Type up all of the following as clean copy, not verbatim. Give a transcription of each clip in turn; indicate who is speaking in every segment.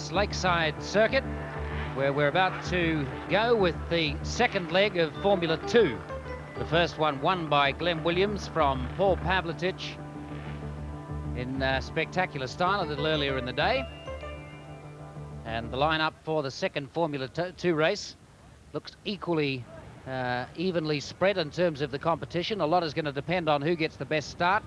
Speaker 1: this Lakeside circuit, where we're about to go with the second leg of Formula 2. The first one won by Glenn Williams from Paul Pavletich in spectacular style a little earlier in the day. And the lineup for the second Formula 2 race looks equally evenly spread in terms of the competition. A lot is going to depend on who gets the best start.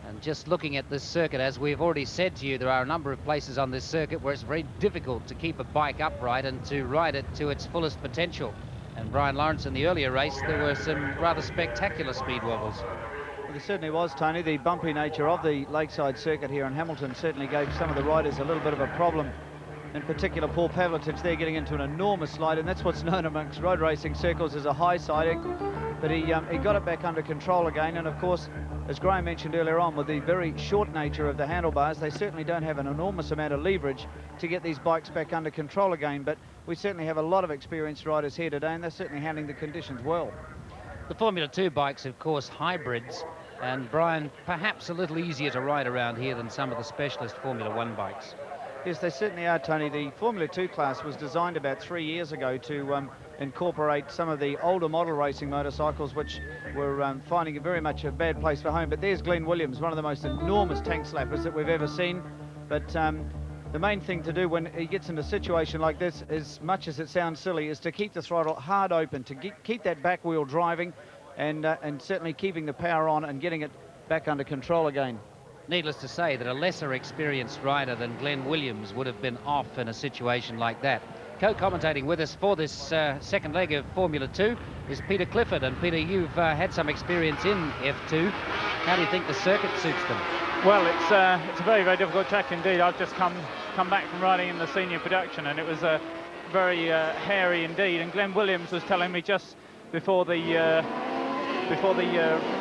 Speaker 1: And just looking at this circuit, as we've already said to you, there are a number of places on this circuit where it's very difficult to keep a bike upright and to ride it to its fullest potential. And Brian Lawrence, in the earlier race, there were some rather spectacular speed wobbles.
Speaker 2: Well, there certainly was, Tony. The bumpy nature of the Lakeside circuit here in Hamilton certainly gave some of the riders a little bit of a problem. In particular, Paul Pavletich, they're getting into an enormous slide, and that's what's known amongst road racing circles as a high siding. But he got it back under control again, and of course, as Graham mentioned earlier on, with the very short nature of the handlebars, they certainly don't have an enormous amount of leverage to get these bikes back under control again. But we certainly have a lot of experienced riders here today, and they're certainly handling the conditions well.
Speaker 1: The Formula 2 bikes, of course, hybrids, and Brian, perhaps a little easier to ride around here than some of the specialist Formula 1 bikes.
Speaker 2: Yes, they certainly are, Tony. The Formula 2 class was designed about 3 years ago to incorporate some of the older model racing motorcycles, which were finding it very much a bad place for home. But there's Glenn Williams, one of the most enormous tank slappers that we've ever seen. But the main thing to do when he gets in a situation like this, as much as it sounds silly, is to keep the throttle hard open, to keep that back wheel driving, and certainly keeping the power on and getting it back under control again.
Speaker 1: Needless to say that a lesser experienced rider than Glenn Williams would have been off in a situation like that. Co-commentating with us for this second leg of Formula 2 is Peter Clifford. And Peter, you've had some experience in F2. How do you think the circuit suits them?
Speaker 3: Well, it's a very, very difficult track indeed. I've just come back from riding in the senior production, and it was very hairy indeed. And Glenn Williams was telling me just before the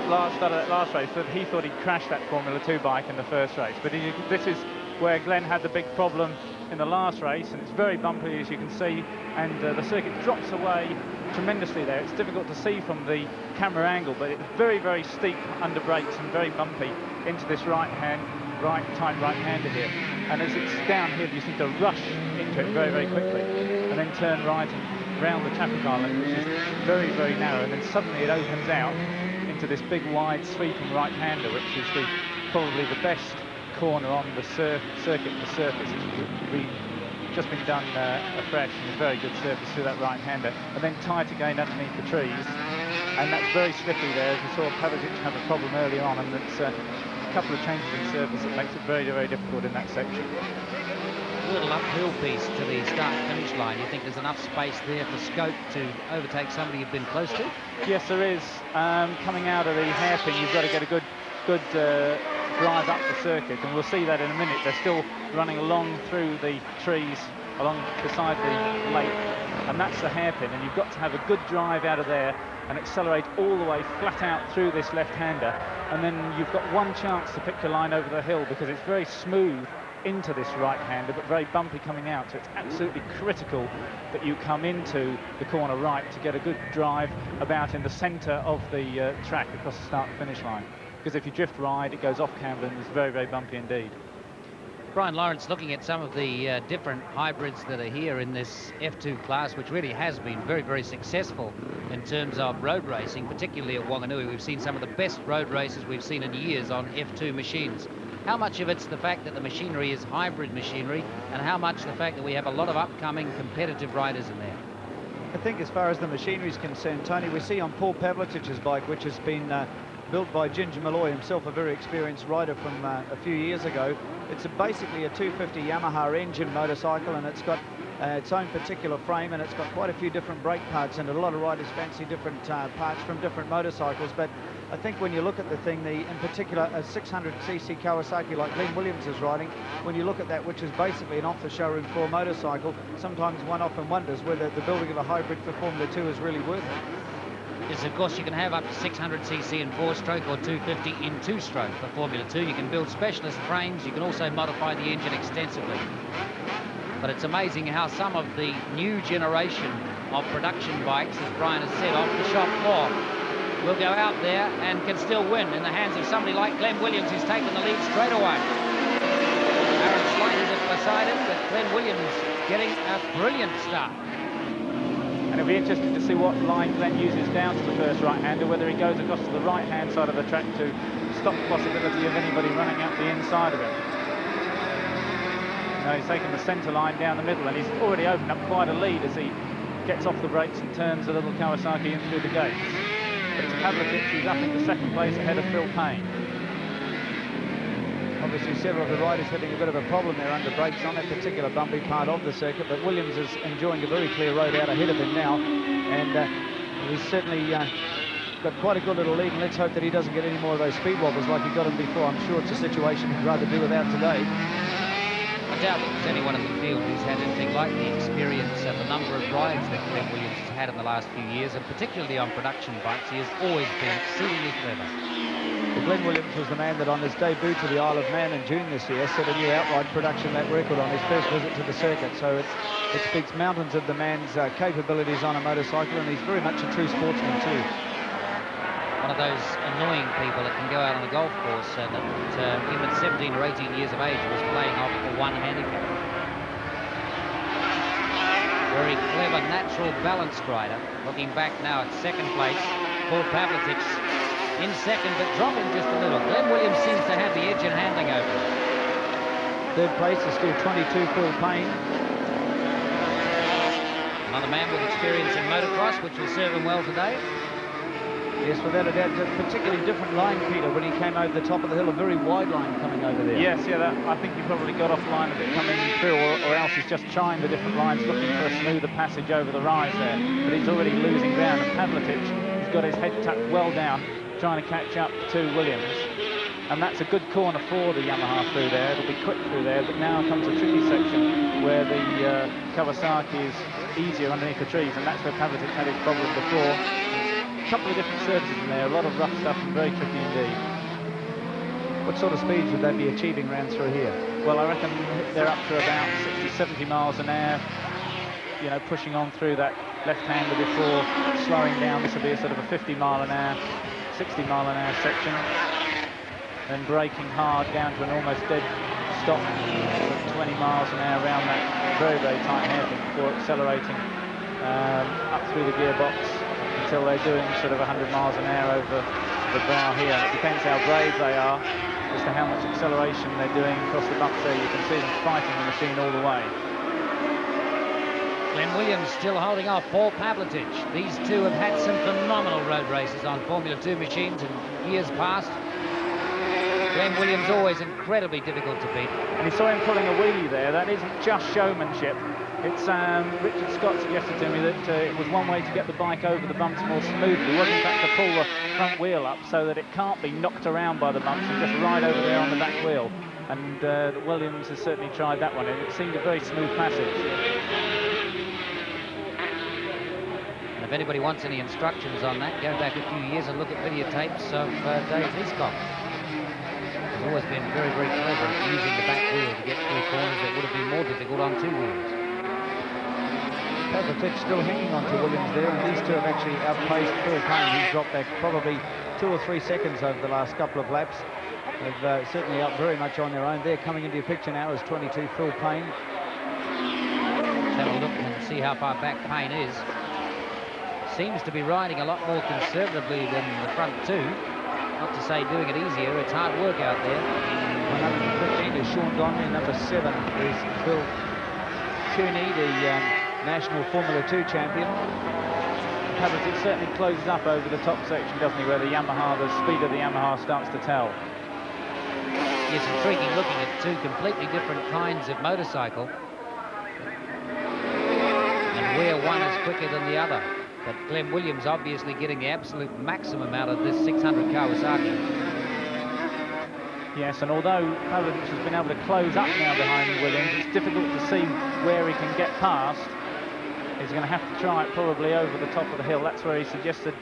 Speaker 3: last race that he thought he'd crashed that Formula 2 bike in the first race. But this is where Glenn had the big problem in the last race, and it's very bumpy, as you can see, and the circuit drops away tremendously there. It's difficult to see from the camera angle, but it's very, very steep under brakes and very bumpy into this tight right-hander here. And as it's down here, you just need to rush into it very, very quickly, and then turn right and round the traffic island, which is very, very narrow, and then suddenly it opens out into this big, wide, sweeping right-hander, which is probably the best corner on the circuit. The surface has just been done afresh, and a very good surface through that right-hander, and then tight again underneath the trees, and that's very slippery there, as we saw Pavletich have a problem early on, and it's a couple of changes in surface that makes it very, very difficult in that section.
Speaker 1: A little uphill piece to the start-finish line. You think there's enough space there for scope to overtake somebody you've been close to?
Speaker 3: Yes, there is. Coming out of the hairpin, you've got to get a good drive up the circuit, and we'll see that in a minute. They're still running along through the trees, along beside the lake, and that's the hairpin, and you've got to have a good drive out of there and accelerate all the way flat out through this left-hander, and then you've got one chance to pick your line over the hill, because it's very smooth into this right-hander, but very bumpy coming out, so it's absolutely critical that you come into the corner right to get a good drive about in the centre of the track across the start-finish line, because if you drift wide, it goes off camber and it's very, very bumpy indeed.
Speaker 1: Brian Lawrence, looking at some of the different hybrids that are here in this F2 class, which really has been very, very successful in terms of road racing, particularly at Wanganui. We've seen some of the best road races we've seen in years on F2 machines. How much of it's the fact that the machinery is hybrid machinery, and how much the fact that we have a lot of upcoming competitive riders in there?
Speaker 2: I think as far as the machinery is concerned, Tony, we see on Paul Pavletich's bike, which has been built by Ginger Malloy, himself a very experienced rider from a few years ago. It's basically a 250 Yamaha engine motorcycle, and it's got its own particular frame, and it's got quite a few different brake parts, and a lot of riders fancy different parts from different motorcycles. But I think when you look at the thing, in particular a 600cc Kawasaki like Glenn Williams is riding, when you look at that, which is basically an off-the-showroom floor motorcycle, sometimes one often wonders whether the building of a hybrid for Formula 2 is really worth it.
Speaker 1: Yes, of course, you can have up to 600cc in 4-stroke or 250 in 2-stroke for Formula 2. You can build specialist frames. You can also modify the engine extensively. But it's amazing how some of the new generation of production bikes, as Brian has said, off the shop floor, will go out there and can still win in the hands of somebody like Glenn Williams, who's taken the lead straight away. Williams getting a brilliant start.
Speaker 3: And it'll be interesting to see what line Glen uses down to the first right-hander, whether he goes across to the right-hand side of the track to stop the possibility of anybody running up the inside of him. Now he's taken the centre line down the middle, and he's already opened up quite a lead as he gets off the brakes and turns a little Kawasaki in through the gates. But it's Pavlitic who's up into second place ahead of Phil Payne.
Speaker 2: Obviously, several of the riders having a bit of a problem there under brakes on that particular bumpy part of the circuit, but Williams is enjoying a very clear road out ahead of him now, and he's certainly got quite a good little lead, and let's hope that he doesn't get any more of those speed wobbles like he got him before. I'm sure it's a situation he'd rather do without today.
Speaker 1: I doubt that there's anyone in the field who's had anything like the experience of the number of rides that Glen Williams has had in the last few years, and particularly on production bikes. He has always been exceedingly clever.
Speaker 2: Well, Glen Williams was the man that on his debut to the Isle of Man in June this year set a new outright production lap record on his first visit to the circuit. So it speaks mountains of the man's capabilities on a motorcycle, and he's very much a true sportsman too.
Speaker 1: One of those annoying people that can go out on a golf course and that him at 17 or 18 years of age was playing off for one handicap. Very clever, natural balanced rider. Looking back now at second place, Paul Pavlitic in second, but dropping just a little. Glen Williams seems to have the edge in handling over him.
Speaker 2: Third place is still 22, Phil Payne.
Speaker 1: Another man with experience in motocross, which will serve him well today.
Speaker 2: Yes, without a doubt, a particularly different line, Peter, when he came over the top of the hill, a very wide line coming over there.
Speaker 3: Yes, yeah, I think he probably got offline a bit coming through, or else he's just trying the different lines, looking for a smoother passage over the rise there. But he's already losing ground, and Pavlitic, he's got his head tucked well down, trying to catch up to Williams. And that's a good corner for the Yamaha through there. It'll be quick through there, but now comes a tricky section where the Kawasaki is easier underneath the trees, and that's where Pavlitic had his problem before. A couple of different surfaces in there, a lot of rough stuff, and very tricky indeed.
Speaker 2: What sort of speeds would they be achieving round through here?
Speaker 3: Well, I reckon they're up to about 60, 70 miles an hour, you know, pushing on through that left-hander before slowing down. This will be a sort of a 50 mile an hour, 60 mile an hour section, then braking hard down to an almost dead stop at 20 miles an hour around that very, very tight hairpin before accelerating up through the gearbox until they're doing sort of 100 miles an hour over the brow here. It depends how brave they are as to how much acceleration they're doing across the bumps there. You can see them fighting the machine all the way.
Speaker 1: Glen Williams still holding off Paul Pavlitic. These two have had some phenomenal road races on Formula 2 machines in years past. Glen Williams always incredibly difficult to beat.
Speaker 3: And he saw him pulling a wheelie there. That isn't just showmanship. It's Richard Scott suggested to me that it was one way to get the bike over the bumps more smoothly. It was in fact to pull the front wheel up so that it can't be knocked around by the bumps and just ride over there on the back wheel. And Williams has certainly tried that one, and it seemed a very smooth passage.
Speaker 1: And if anybody wants any instructions on that, go back a few years and look at videotapes of Dave Hiscock. He's always been very, very clever at using the back wheel to get through corners that would have been more difficult on two wheels.
Speaker 2: Pavlitic still hanging on to Williams there, and these two have actually outpaced Phil Payne. He's dropped back probably 2 or 3 seconds over the last couple of laps. They've certainly up very much on their own. They're coming into your picture now as 22 Phil Payne.
Speaker 1: Let's have a look and see how far back Payne is. Seems to be riding a lot more conservatively than the front two. Not to say doing it easier, it's hard work out there.
Speaker 2: 115 is Sean Donnelly, number 7 is Phil Cooney, the National Formula 2 champion.
Speaker 3: Pavlitic certainly closes up over the top section, doesn't he, where the Yamaha, the speed of the Yamaha starts to tell.
Speaker 1: It's intriguing looking at two completely different kinds of motorcycle and where one is quicker than the other. But Glen Williams obviously getting the absolute maximum out of this 600 Kawasaki.
Speaker 3: Yes, and although Pavlitic has been able to close up now behind Williams, it's difficult to see where he can get past. He's going to have to try it probably over the top of the hill. That's where he suggested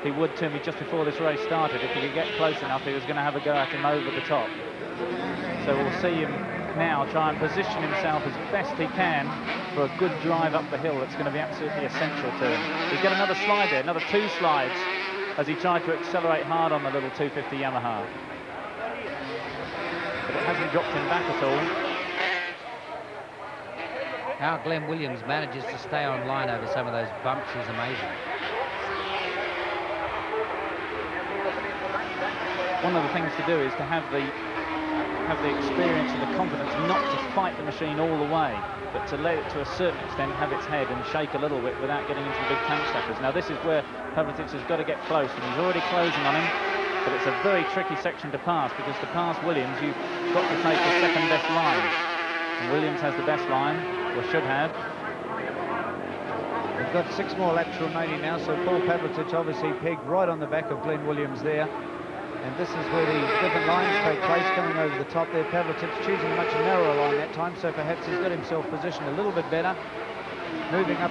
Speaker 3: he would to me just before this race started. If he could get close enough, he was going to have a go at him over the top. So we'll see him now try and position himself as best he can for a good drive up the hill. That's going to be absolutely essential to him. He's got another slide there, another 2 slides, as he tried to accelerate hard on the little 250 Yamaha. But it hasn't dropped him back at all.
Speaker 1: How Glenn Williams manages to stay on line over some of those bumps is amazing.
Speaker 3: One of the things to do is to have the experience and the confidence not to fight the machine all the way, but to let it to a certain extent have its head and shake a little bit without getting into the big tank stackers. Now this is where Pavlitic has got to get close, and he's already closing on him, but it's a very tricky section to pass, because to pass Williams you've got to take the second best line, and Williams has the best line, or should have.
Speaker 2: We've got 6 more laps remaining now, so Paul Pavlitic obviously pegged right on the back of Glenn Williams there. And this is where the different lines take place, coming over the top there. Pavlitic choosing a much narrower line that time, so perhaps he's got himself positioned a little bit better. Moving up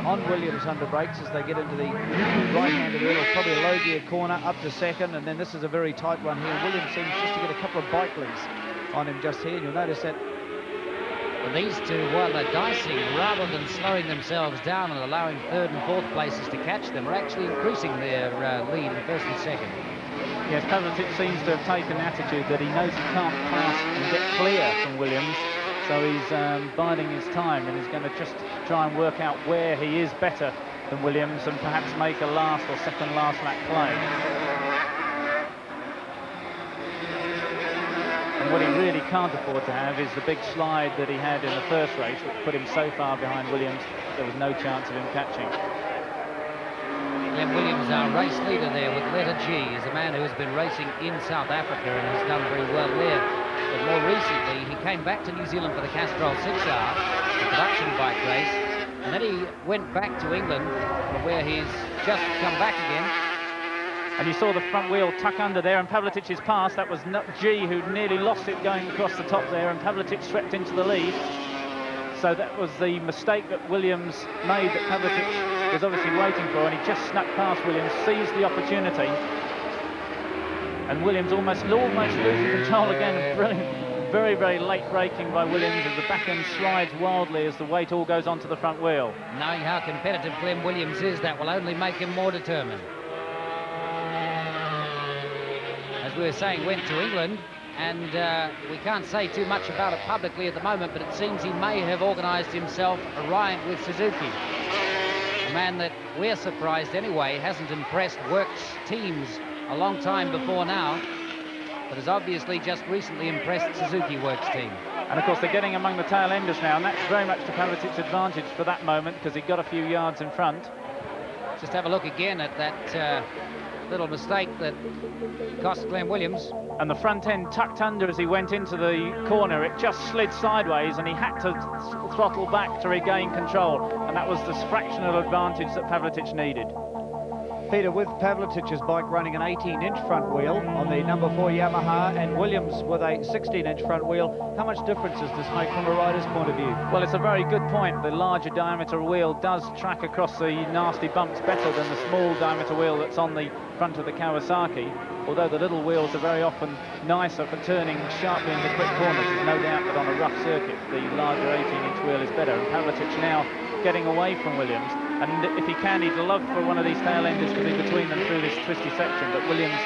Speaker 2: on Williams under brakes as they get into the right-handed wheel, probably a low gear corner, up to second, and then this is a very tight one here. Williams seems just to get a couple of bike links on him just here, and you'll notice that.
Speaker 1: And these two, while they're dicing, rather than slowing themselves down and allowing third and fourth places to catch them, are actually increasing their lead in first and second.
Speaker 3: Yes, Pavlitic seems to have taken the attitude that he knows he can't pass and get clear from Williams, so he's biding his time, and he's going to just try and work out where he is better than Williams and perhaps make a last or second last lap play. And what he really can't afford to have is the big slide that he had in the first race, which put him so far behind Williams there was no chance of him catching.
Speaker 1: Glenn Williams, our race leader there with letter G, is a man who has been racing in South Africa and has done very well there. But more recently, he came back to New Zealand for the Castrol 6R, the production bike race, and then he went back to England, from where he's just come back again.
Speaker 3: And you saw the front wheel tuck under there, and Pavlitic's pass. That was G who nearly lost it going across the top there, and Pavlitic swept into the lead. So that was the mistake that Williams made, that Pavlitic was obviously waiting for, and he just snuck past Williams, seized the opportunity, and Williams almost losing control again. Brilliant, very, very late braking by Williams as the back end slides wildly as the weight all goes onto the front wheel.
Speaker 1: Knowing how competitive Glenn Williams is, that will only make him more determined. As we were saying, went to England, and we can't say too much about it publicly at the moment, but it seems he may have organised himself a ride with Suzuki. A man that we're surprised anyway hasn't impressed Works teams a long time before now, but has obviously just recently impressed Suzuki Works team.
Speaker 3: And of course they're getting among the tail enders now, and that's very much to Pavlitic's advantage for that moment, because he got a few yards in front.
Speaker 1: Just have a look again at that little mistake that cost Glenn Williams.
Speaker 3: And the front end tucked under as he went into the corner. It just slid sideways, and he had to throttle back to regain control, and that was the fractional advantage that Pavlitic needed.
Speaker 2: Peter, with Pavlitic's bike running an 18-inch front wheel on the number 4 Yamaha, and Williams with a 16-inch front wheel, how much difference does this make from a rider's point of view?
Speaker 3: Well, it's a very good point. The larger diameter wheel does track across the nasty bumps better than the small diameter wheel that's on the front of the Kawasaki, although the little wheels are very often nicer for turning sharply into quick corners. There's no doubt that on a rough circuit the larger 18-inch wheel is better, and Pavlitic now getting away from Williams, and if he can, he'd love for one of these tail enders to be between them through this twisty section, but Williams,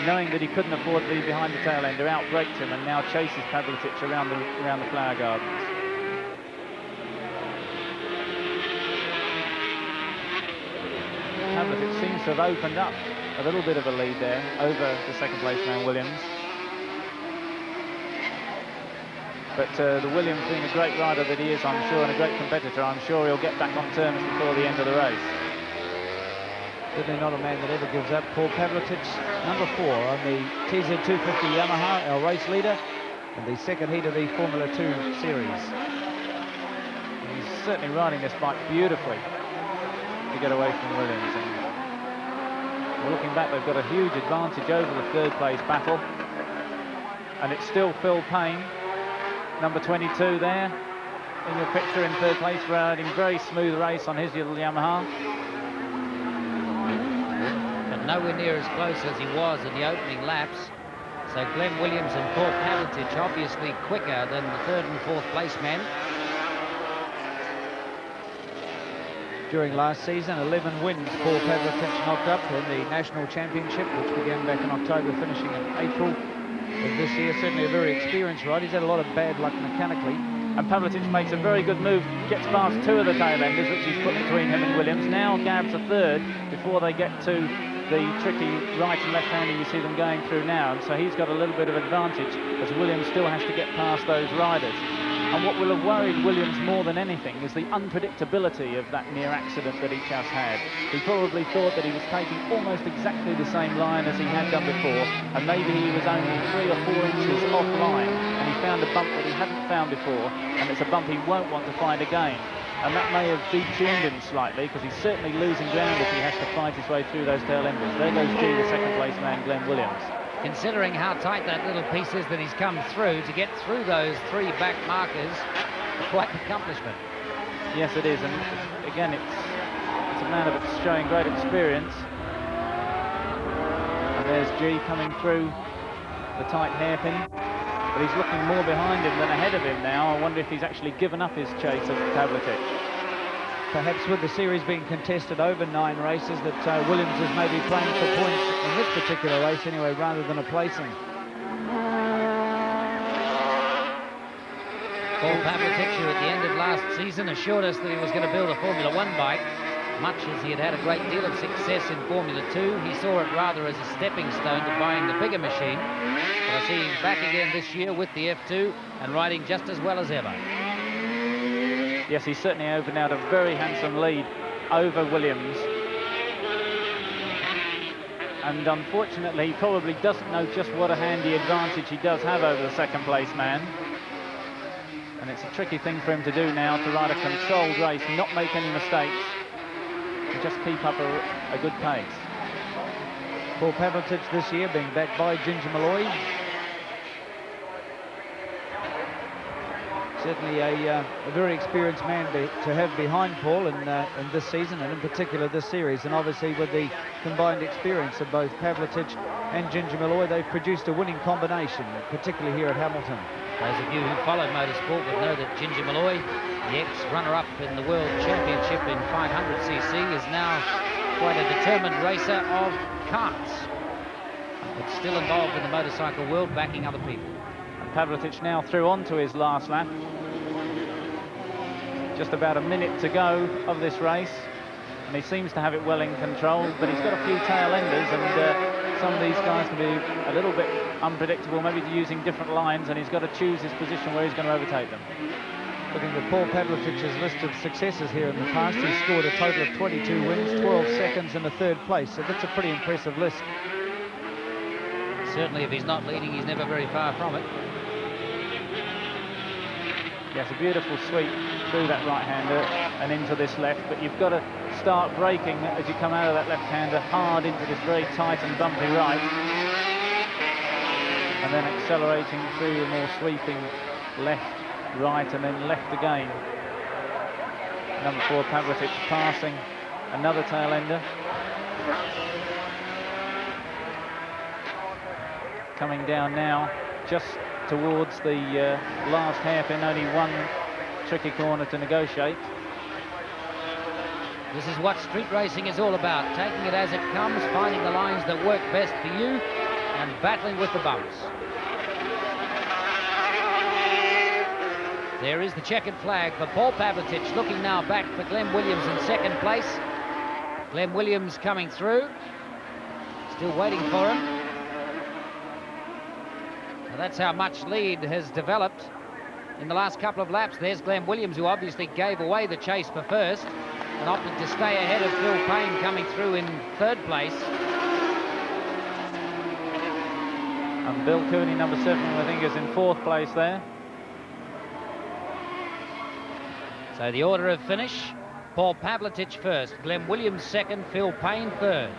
Speaker 3: knowing that he couldn't afford to be behind the tail ender, outbraked him and now chases Pavlitic around the flower gardens. Pavlitic seems to have opened up a little bit of a lead there over the second place man Williams. But the Williams, being a great rider that he is, I'm sure, and a great competitor, I'm sure he'll get back on terms before the end of the race.
Speaker 2: Certainly not a man that ever gives up. Paul Pavlitic, number 4 on the TZ250 Yamaha, our race leader, and the second heat of the Formula 2 series.
Speaker 3: He's certainly riding this bike beautifully to get away from Williams. And looking back, they've got a huge advantage over the third place battle, and it's still Phil Payne, number 22 there in your picture in third place, riding very smooth race on his little Yamaha.
Speaker 1: But nowhere near as close as he was in the opening laps. So Glenn Williams and Paul Pavlitic obviously quicker than the third and fourth place men.
Speaker 2: During last season, 11 wins Paul Pavlitic knocked up in the National Championship, which began back in October, finishing in April of this year. Certainly a very experienced rider. He's had a lot of bad luck mechanically,
Speaker 3: And Pavlitic makes a very good move, gets past two of the tail enders, which he's put between him and Williams. Now Gabb's a third before they get to the tricky right and left-hander you see them going through now. And so he's got a little bit of advantage as Williams still has to get past those riders. And what will have worried Williams more than anything is the unpredictability of that near accident that he just had. He probably thought that he was taking almost exactly the same line as he had done before, and maybe he was only 3 or 4 inches offline, and he found a bump that he hadn't found before, and it's a bump he won't want to find again. And that may have detuned him slightly, because he's certainly losing ground if he has to fight his way through those tail enders. There goes G, the second place man, Glenn Williams.
Speaker 1: Considering how tight that little piece is that he's come through, to get through those 3 back markers, quite an accomplishment.
Speaker 3: Yes, it is, and again, it's a man of showing great experience. And there's G coming through the tight hairpin, but he's looking more behind him than ahead of him now. I wonder if he's actually given up his chase of Pavlitic.
Speaker 2: Perhaps with the series being contested over 9 races, that Williams is maybe playing for points in this particular race anyway, rather than a placing.
Speaker 1: Paul Pavlitic, who at the end of last season assured us that he was going to build a Formula 1 bike, much as he had had a great deal of success in Formula 2, he saw it rather as a stepping stone to buying the bigger machine. But I see him back again this year with the F2 and riding just as well as ever.
Speaker 3: Yes, he's certainly over now at a very handsome lead over Williams. And unfortunately, he probably doesn't know just what a handy advantage he does have over the second place man. And it's a tricky thing for him to do now, to ride a controlled race, not make any mistakes, and just keep up a good pace.
Speaker 2: Paul Pavlitic this year being backed by Ginger Malloy. Certainly a very experienced man to have behind Paul in this season, and in particular this series. And obviously with the combined experience of both Pavlitic and Ginger Malloy, they've produced a winning combination, particularly here at Hamilton.
Speaker 1: Those of you who follow motorsport would know that Ginger Malloy, the ex-runner-up in the World Championship in 500cc, is now quite a determined racer of karts, but still involved in the motorcycle world, backing other people.
Speaker 3: Pavlitic now through onto his last lap. Just about a minute to go of this race, and he seems to have it well in control, but he's got a few tail enders, and some of these guys can be a little bit unpredictable, maybe using different lines, and he's got to choose his position where he's going to overtake them.
Speaker 2: Looking at Paul Pavlitic's list of successes here in the past, he's scored a total of 22 wins, 12 seconds and a 3rd place, so that's a pretty impressive list.
Speaker 1: Certainly if he's not leading, he's never very far from it.
Speaker 3: Yes, a beautiful sweep through that right-hander and into this left, but you've got to start braking as you come out of that left-hander hard into this very tight and bumpy right, and then accelerating through a more sweeping left, right, and then left again. Number 4, Pavlitic, passing another tail-ender. Coming down now, just towards the last hairpin, only one tricky corner to negotiate.
Speaker 1: This is what street racing is all about, taking it as it comes, finding the lines that work best for you, and battling with the bumps. There is the checkered flag for Paul Pavlitic, looking now back for Glenn Williams in 2nd place. Glenn Williams coming through, still waiting for him. That's how much lead has developed in the last couple of laps. There's Glenn Williams, who obviously gave away the chase for first and opted to stay ahead of Phil Payne, coming through in 3rd place.
Speaker 3: And Bill Cooney, number 7, I think, is in 4th place there.
Speaker 1: So the order of finish: Paul Pavlitic first, Glenn Williams second, Phil Payne third.